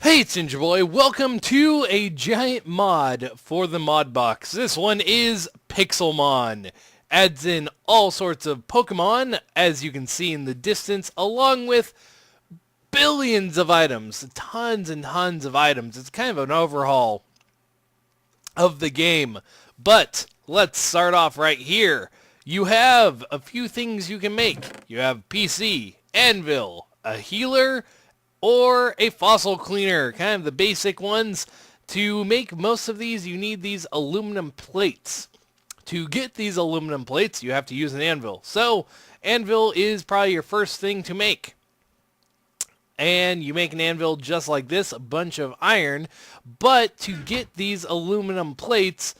Hey, it's Ninja Boy. Welcome to a giant mod for the mod box. This one is Pixelmon. Adds in all sorts of Pokemon, as you can see in the distance, along with billions of items, tons and tons of items. It's kind of an overhaul of the game. But let's start off right here. You have a few things you can make. You have PC, anvil, a healer, or a fossil cleaner, kind of the basic ones. To make most of these, you need these aluminum plates. To get these aluminum plates, you have to use an anvil. So, anvil is probably your first thing to make. And you make an anvil just like this, a bunch of iron. But to get these aluminum plates,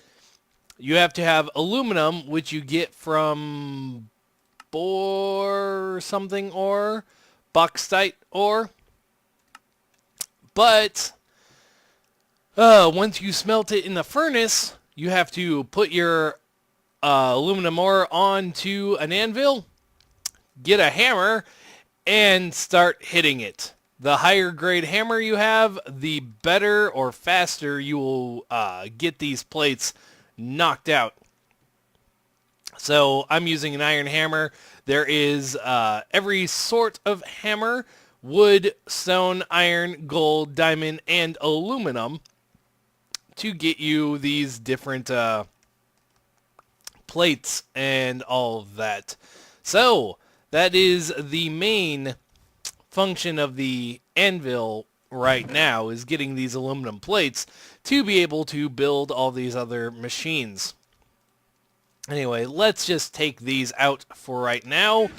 you have to have aluminum, which you get from bore something ore, bauxite ore. But once you smelt it in the furnace, you have to put your aluminum ore onto an anvil, get a hammer, and start hitting it. The higher grade hammer you have, the better or faster you will get these plates knocked out. So I'm using an iron hammer. There is every sort of hammer: wood, stone, iron, gold, diamond, and aluminum, to get you these different plates and all of that. So that is the main function of the anvil right now, is getting these aluminum plates to be able to build all these other machines. Anyway, let's just take these out for right now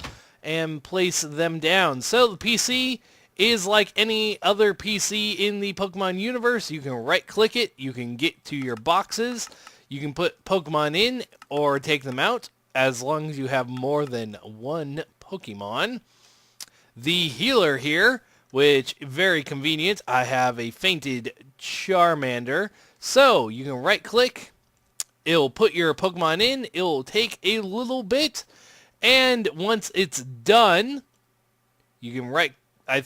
and place them down. So the PC is like any other PC in the Pokemon universe. You can right click it, you can get to your boxes, you can put Pokemon in or take them out as long as you have more than one Pokemon. The healer here, which very convenient, I have a fainted Charmander. So you can right click, it'll put your Pokemon in, it'll take a little bit, and once it's done, you can I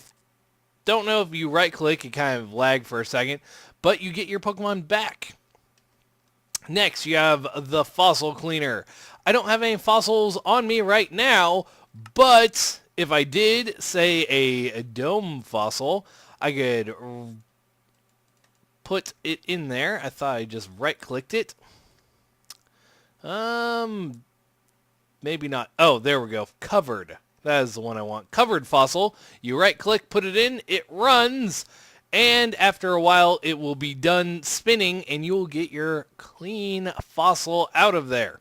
don't know if you right click, it kind of lagged for a second, but you get your Pokemon back. Next, you have the fossil cleaner. I don't have any fossils on me right now, but if I did, say, a dome fossil, I could put it in there. I thought I just right clicked it. Maybe not. Oh, there we go. Covered. That is the one I want. Covered fossil. You right click, put it in, it runs, and after a while it will be done spinning and you will get your clean fossil out of there.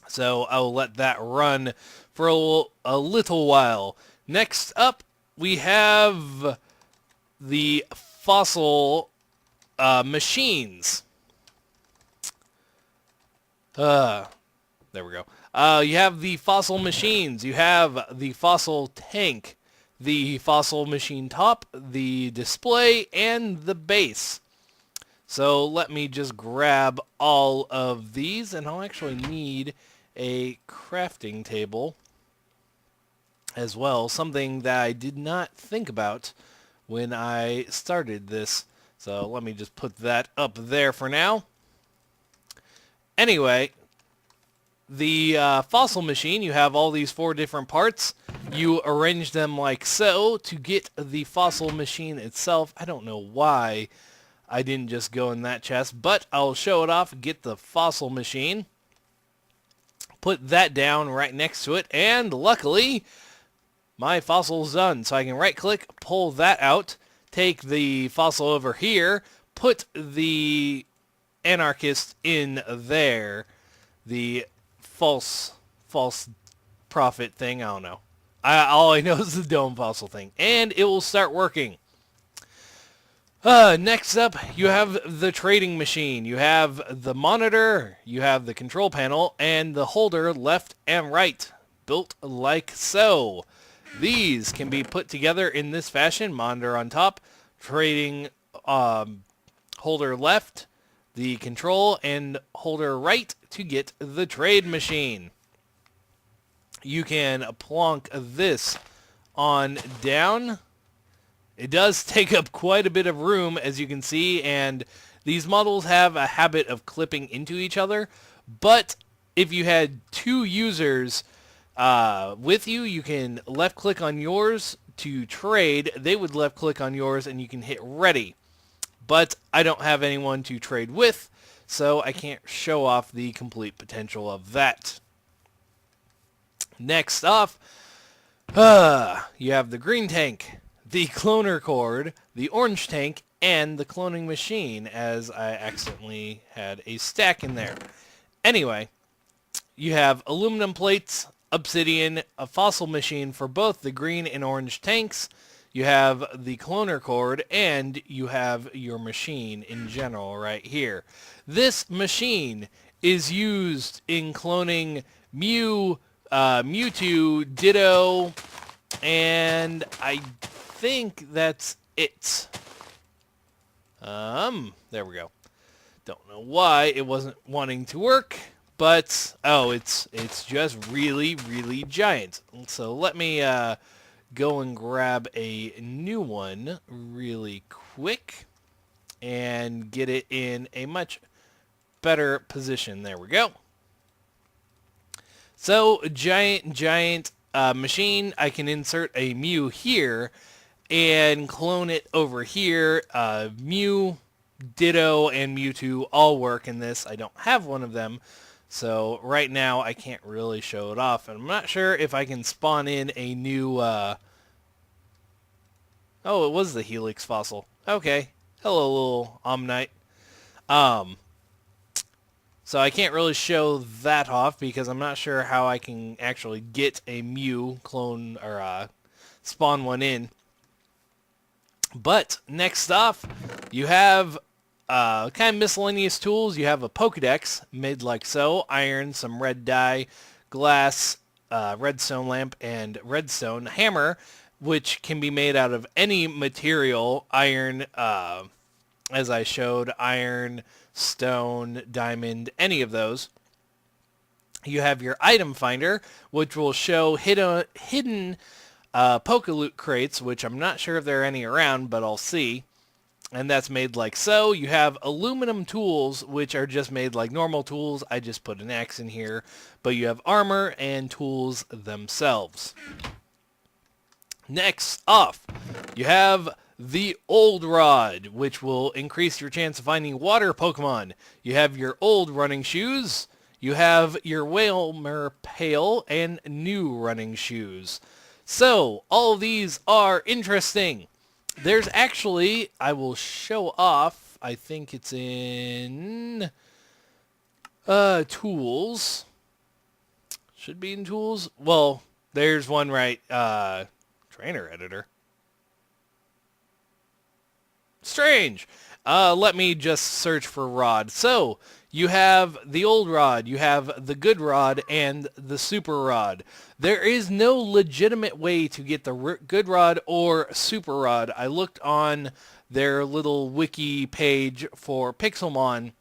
So I will let that run for a little while. Next up, we have the fossil machines. There we go. You have the fossil machines. You have the fossil tank, the fossil machine top, the display, and the base. So let me just grab all of these, and I'll actually need a crafting table as well, something that I did not think about when I started this. So let me just put that up there for now. Anyway, the fossil machine, you have all these 4 different parts. You arrange them like so to get the fossil machine itself. I don't know why I didn't just go in that chest, but I'll show it off. Get the fossil machine, put that down right next to it, and luckily my fossil's done. So I can right click, pull that out, take the fossil over here, put the anarchist in there, the false prophet thing, I don't know. All I know is the dome fossil thing, and it will start working. Next up, you have the trading machine. You have the monitor, you have the control panel, and the holder left and right, built like so. These can be put together in this fashion: monitor on top, trading holder left, the control, and holder right to get the trade machine. You can plonk this on down It does take up quite a bit of room, as you can see, and these models have a habit of clipping into each other. But if you had two users with you, you can left click on yours to trade. They would left click on yours and you can hit ready. But I don't have anyone to trade with, so I can't show off the complete potential of that. Next off, you have the green tank, the cloner cord, the orange tank, and the cloning machine, as I accidentally had a stack in there. Anyway, you have aluminum plates, obsidian, a fossil machine for both the green and orange tanks. You have the cloner cord, and you have your machine in general right here. This machine is used in cloning Mewtwo, Ditto, and I think that's it. There we go. Don't know why it wasn't wanting to work, but it's just really, really giant. So let me go and grab a new one really quick and get it in a much better position. There we go. So giant machine. I can insert a Mew here and clone it over here. Mew, Ditto, and Mewtwo all work in this. I don't have one of them, so right now I can't really show it off. And I'm not sure if I can spawn in a new... Oh, it was the Helix fossil. Okay. Hello, little Omnite. So I can't really show that off because I'm not sure how I can actually get a Mew clone or spawn one in. But next off, you have kind of miscellaneous tools. You have a Pokedex made like so: iron, some red dye, glass, redstone lamp, and redstone hammer, which can be made out of any material. Iron, as I showed, iron, stone, diamond, any of those. You have your item finder, which will show hidden Pokeloot crates, which I'm not sure if there are any around, but I'll see. And that's made like so. You have aluminum tools, which are just made like normal tools. I just put an X in here. But you have armor and tools themselves. Next off, you have the old rod, which will increase your chance of finding water Pokemon. You have your old running shoes. You have your Whalmer pail and new running shoes. So, all of these are interesting. There's actually, I will show off, I think it's in tools. Should be in tools. Well, there's one right, trainer editor. Strange. Let me just search for rod. So, you have the old rod, you have the good rod, and the super rod. There is no legitimate way to get the good rod or super rod. I looked on their little wiki page for Pixelmon,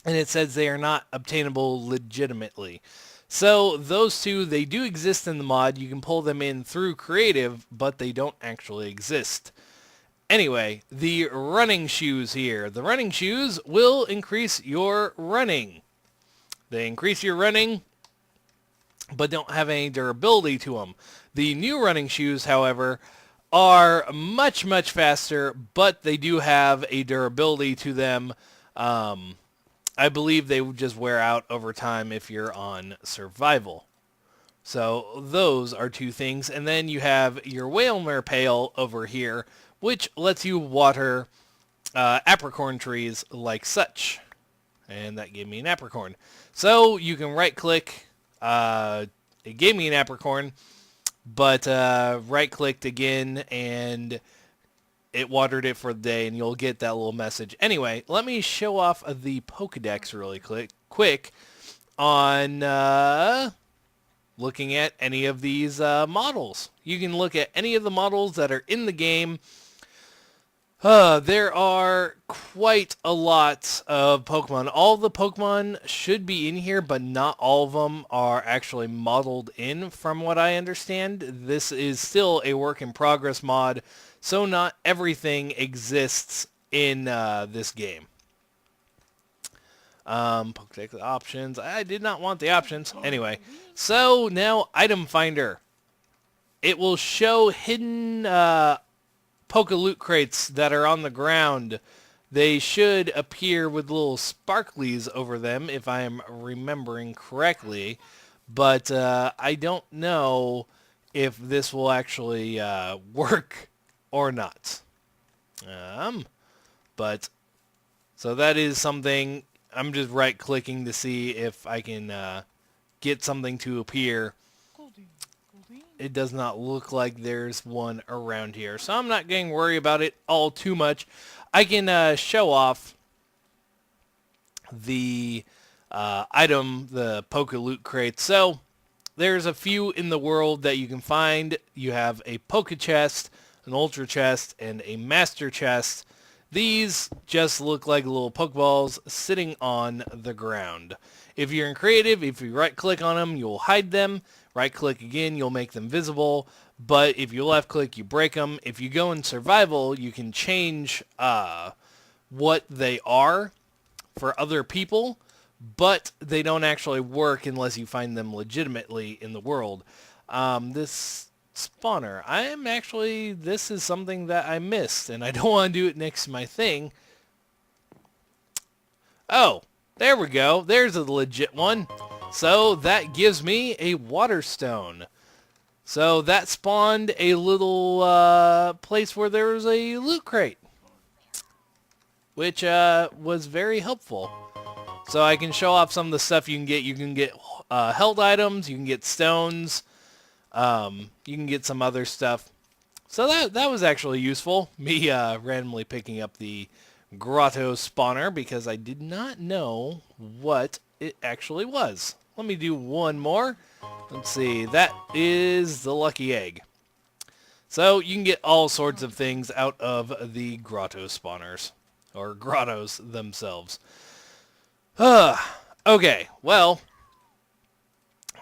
and it says they are not obtainable legitimately. So those two, they do exist in the mod. You can pull them in through creative, but they don't actually exist. Anyway, the running shoes here. The running shoes will increase your running. They increase your running, but don't have any durability to them. The new running shoes, however, are much, much faster, but they do have a durability to them. I believe they would just wear out over time if you're on survival. So those are two things. And then you have your Whalmer pail over here, which lets you water apricorn trees like such. And that gave me an apricorn. So you can right-click. It gave me an apricorn, but right-clicked again, and it watered it for the day, and you'll get that little message. Anyway, let me show off the Pokedex really quick on looking at any of these models. You can look at any of the models that are in the game. There are quite a lot of Pokemon. All the Pokemon should be in here, but not all of them are actually modeled in, from what I understand. This is still a work in progress mod, so not everything exists in this game. Pokedex options. I did not want the options. Anyway, so now item finder. It will show hidden Poke Loot crates that are on the ground. They should appear with little sparklies over them, if I am remembering correctly. But I don't know if this will actually work or not. But so that is something. I'm just right-clicking to see if I can get something to appear. It does not look like there's one around here, so I'm not going to worry about it all too much. I can show off the item, the Poke Loot crate. So there's a few in the world that you can find. You have a Poke Chest, an Ultra Chest, and a Master Chest. These just look like little Pokeballs sitting on the ground. If you're in creative, if you right-click on them, you'll hide them. Right-click again, you'll make them visible. But if you left-click, you break them. If you go in survival, you can change what they are for other people, but they don't actually work unless you find them legitimately in the world. This spawner, this is something that I missed, and I don't want to do it next to my thing. Oh, there we go. There's a legit one. So that gives me a water stone. So that spawned a little place where there was a loot crate, which was very helpful. So I can show off some of the stuff you can get. You can get held items, you can get stones, you can get some other stuff. So that was actually useful, me randomly picking up the grotto spawner because I did not know what it actually was. Let me do one more. Let's see, that is the lucky egg. So you can get all sorts of things out of the grotto spawners, or grottos themselves. Okay, well,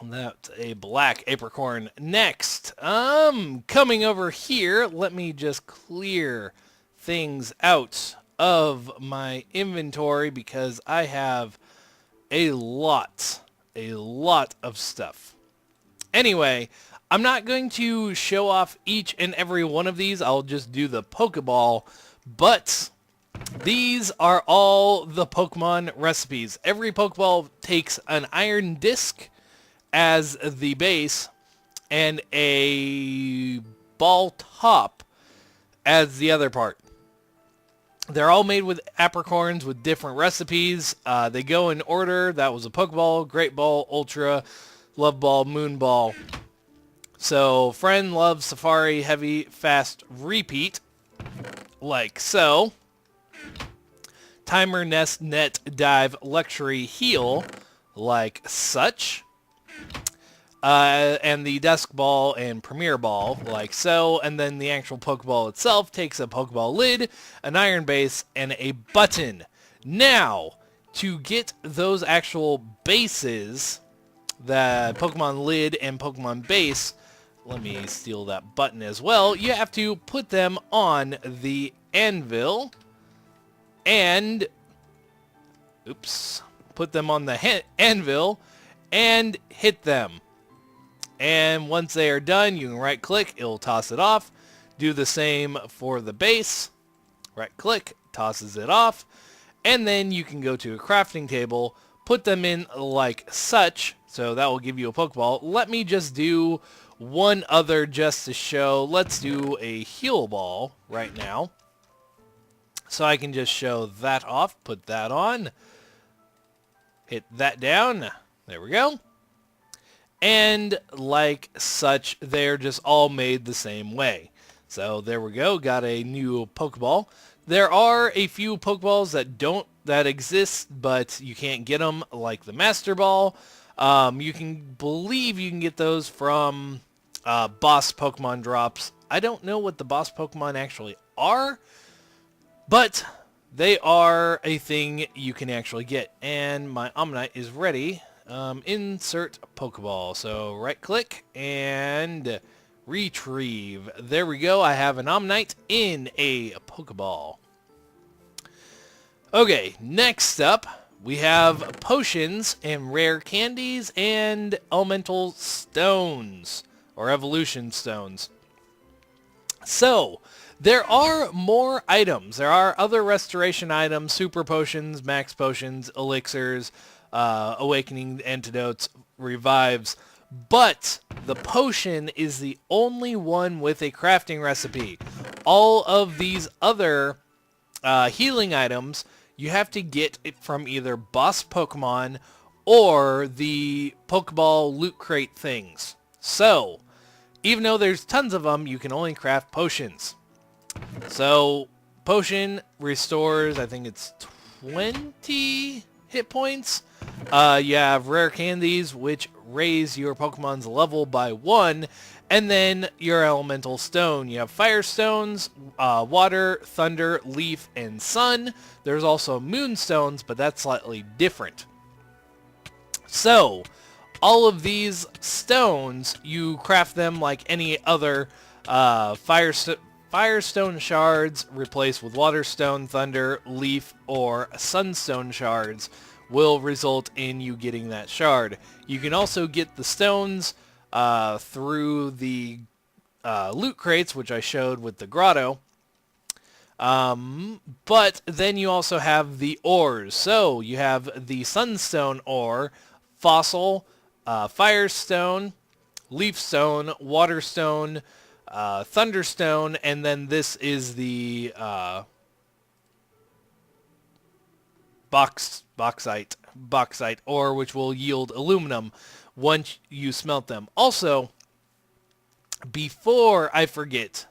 that's a black apricorn. Next, coming over here, let me just clear things out of my inventory because I have a lot of stuff. Anyway, I'm not going to show off each and every one of these. I'll just do the Pokeball, but these are all the Pokemon recipes. Every Pokeball takes an iron disc as the base and a ball top as the other part. They're all made with apricorns with different recipes. They go in order. That was a Pokeball, Great Ball, Ultra, Love Ball, Moon Ball. So, Friend, Love, Safari, Heavy, Fast, Repeat, like so. Timer, Nest, Net, Dive, Luxury, Heal, like such. And the Dusk Ball and Premier Ball, like so. And then the actual Pokeball itself takes a Pokeball lid, an iron base, and a button. Now, to get those actual bases, the Pokemon lid and Pokemon base, let me steal that button as well, you have to put them on the anvil and, put them on the anvil and hit them. And once they are done, you can right click, it'll toss it off. Do the same for the base. Right click, tosses it off. And then you can go to a crafting table, put them in like such. So that will give you a Pokeball. Let me just do one other just to show. Let's do a Heal Ball right now. So I can just show that off, put that on. Hit that down. There we go. And like such, they're just all made the same way. So there we go, got a new Pokeball. There are a few Pokeballs that exist, but you can't get them, like the Master Ball. You can get those from boss Pokemon drops. I don't know what the boss Pokemon actually are, but they are a thing you can actually get. And my Omanyte is ready. Insert Pokeball. So right click and Retrieve. There we go. I have an Omnite in a Pokeball. Okay, next up, we have potions and rare candies and elemental stones, or evolution stones. So, there are more items. There are other restoration items, super potions, max potions, elixirs, awakening antidotes, revives. But the potion is the only one with a crafting recipe. All of these other healing items, you have to get it from either boss Pokemon or the Pokeball loot crate things. So, even though there's tons of them, you can only craft potions. So, potion restores, I think it's 20 hit points. You have rare candies, which raise your Pokemon's level by 1. And then your elemental stone. You have fire stones, water, thunder, leaf, and sun. There's also moonstones, but that's slightly different. So, all of these stones, you craft them like any other firestone shards replaced with water stone, thunder, leaf, or sunstone shards will result in you getting that shard. You can also get the stones through the loot crates, which I showed with the grotto. But then you also have the ores. So you have the sunstone ore, fossil, firestone, leafstone, waterstone, thunderstone, and then this is the bauxite ore, which will yield aluminum once you smelt them. Also, before I forget,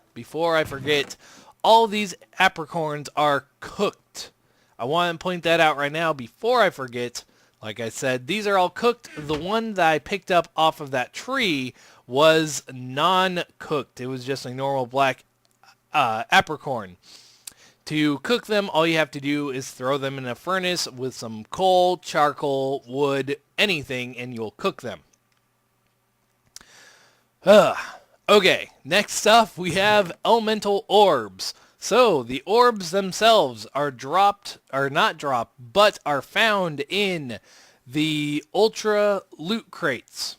all these apricorns are cooked. I want to point that out right now before I forget. Like I said, these are all cooked. The one that I picked up off of that tree was non-cooked. It was just a normal black apricorn. To cook them, all you have to do is throw them in a furnace with some coal, charcoal, wood, anything, and you'll cook them. Okay, next up we have elemental orbs. So, the orbs themselves are not dropped, but are found in the Ultra loot crates.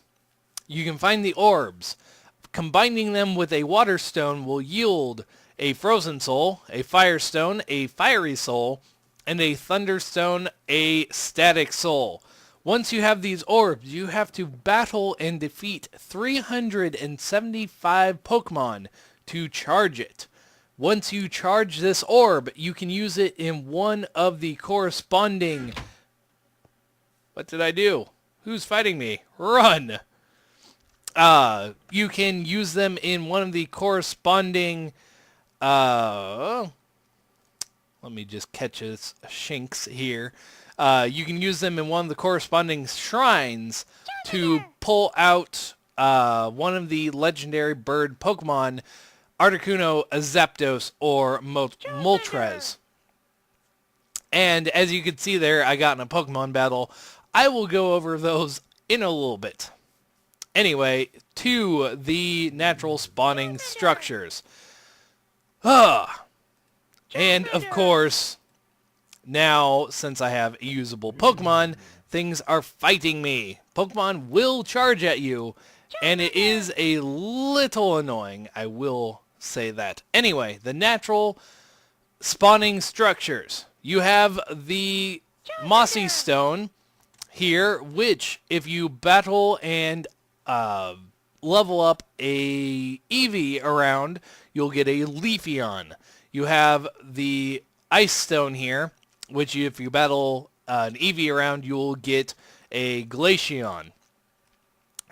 You can find the orbs. Combining them with a water stone will yield a frozen soul, a fire stone, a fiery soul, and a thunderstone, a static soul. Once you have these orbs, you have to battle and defeat 375 Pokemon to charge it. Once you charge this orb, you can use it in one of the corresponding... What did I do? Who's fighting me? Run! You can use them in one of the corresponding... let me just catch a shinks here. You can use them in one of the corresponding shrines to pull out one of the legendary bird Pokemon, Articuno, Zapdos, or Moltres. And as you can see there, I got in a Pokemon battle. I will go over those in a little bit. Anyway, to the natural spawning structures. And of course, now since I have a usable Pokemon, things are fighting me. Pokemon will charge at you, and it is a little annoying, I will say that. Anyway, the natural spawning structures. You have the Mossy Stone here, which if you battle and level up a Eevee around, you'll get a Leafeon. You have the Ice Stone here, which if you battle an Eevee around, you'll get a Glaceon.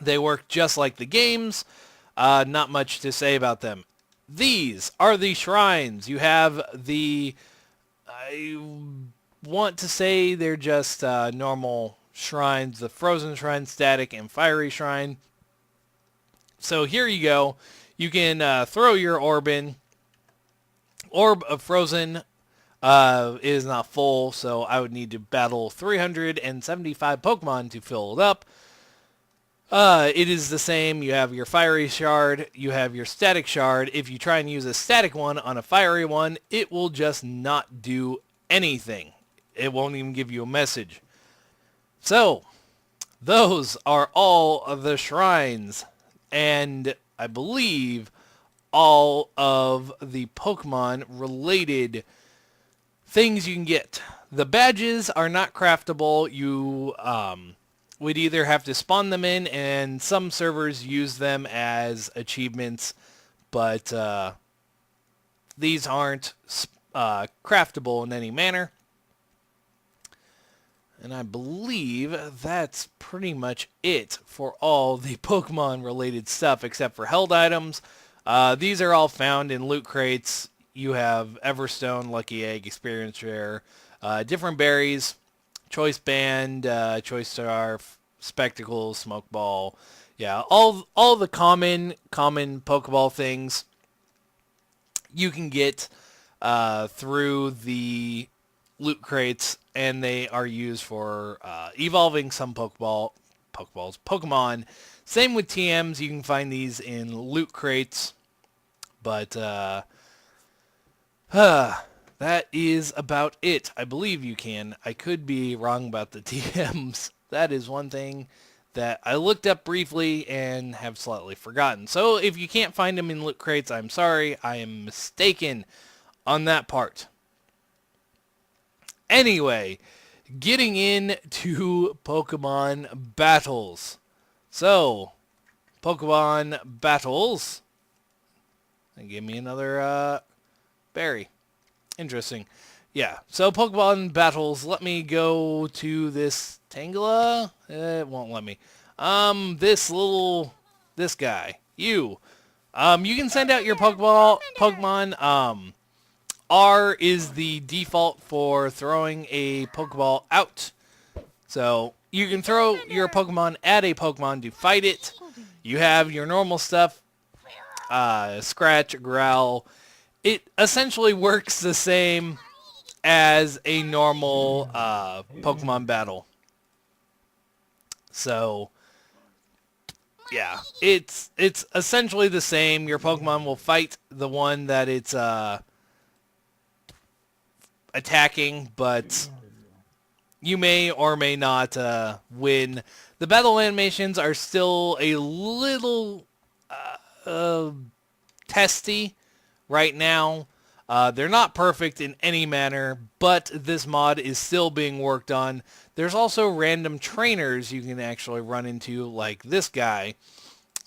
They work just like the games. Not much to say about them. These are the shrines. You have the... I want to say they're just normal shrines. The Frozen Shrine, Static, and Fiery Shrine. So here you go. You can throw your orb in. Orb of Frozen is not full, so I would need to battle 375 Pokemon to fill it up. It is the same. You have your fiery shard, you have your static shard. If you try and use a static one on a fiery one, it will just not do anything. It won't even give you a message. So, those are all of the shrines, and I believe all of the Pokemon related things you can get. The badges are not craftable. You would either have to spawn them in, and some servers use them as achievements, but these aren't craftable in any manner. And I believe that's pretty much it for all the Pokemon related stuff except for held items. These are all found in loot crates. You have Everstone, Lucky Egg, Experience Rare, different berries, Choice Band, Choice Star, Spectacles, Smoke Ball. Yeah, all the common Pokeball things you can get through the loot crates, and they are used for evolving some Pokemon. Same with TMs. You can find these in loot crates, but that is about it. I believe you can. I could be wrong about the TMs. That is one thing that I looked up briefly and have slightly forgotten. So if you can't find them in loot crates, I'm sorry. I am mistaken on that part. Anyway, getting into Pokemon battles. So, Pokemon battles. And give me another berry. Interesting. Yeah, so Pokemon battles. Let me go to this Tangela. It won't let me. This guy. You. You can send out your Pokemon. R is the default for throwing a Pokeball out. So you can throw your Pokemon at a Pokemon to fight it. You have your normal stuff, Scratch, Growl. It essentially works the same as a normal Pokemon battle. So yeah, it's essentially the same. Your Pokemon will fight the one that it's attacking, but you may or may not win. The battle animations are still a little testy right now. They're not perfect in any manner, but this mod is still being worked on. There's also random trainers you can actually run into, like this guy.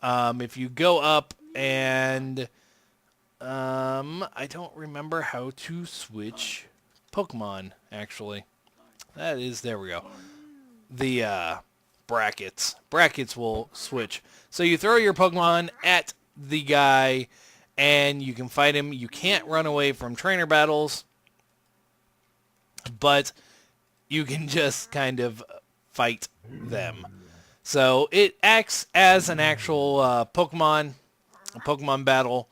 If you go up and I don't remember how to switch Pokemon, actually. There we go. The brackets. Brackets will switch. So you throw your Pokemon at the guy, and you can fight him. You can't run away from trainer battles, but you can just kind of fight them. So it acts as an actual Pokemon, a Pokemon battle.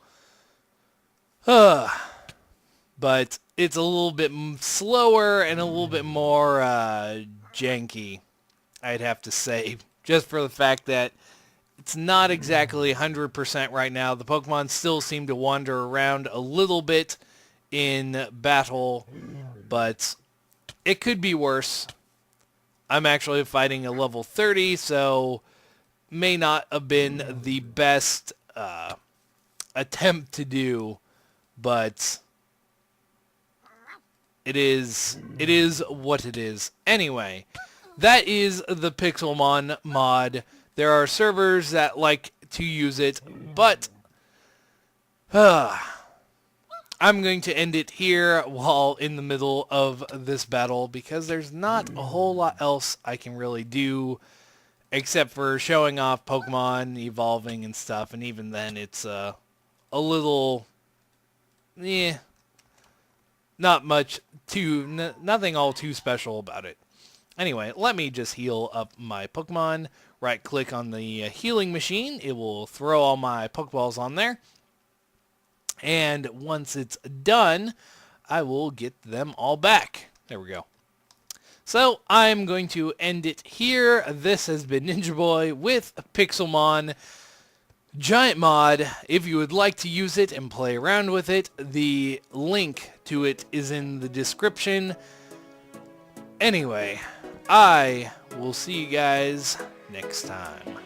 But it's a little bit slower and a little bit more janky, I'd have to say, just for the fact that it's not exactly 100% right now. The Pokemon still seem to wander around a little bit in battle, but it could be worse. I'm actually fighting a level 30, so may not have been the best attempt to do, but it is what it is. Anyway, that is the Pixelmon mod. There are servers that like to use it, but I'm going to end it here while in the middle of this battle, because there's not a whole lot else I can really do except for showing off Pokemon evolving and stuff, and even then it's a little not much nothing all too special about it. Anyway, let me just heal up my Pokemon. Right click on the healing machine. It will throw all my Pokeballs on there. And once it's done, I will get them all back. There we go. So I'm going to end it here. This has been Ninja Boy with Pixelmon Giant Mod. If you would like to use it and play around with it, the link to it is in the description. Anyway, I will see you guys next time.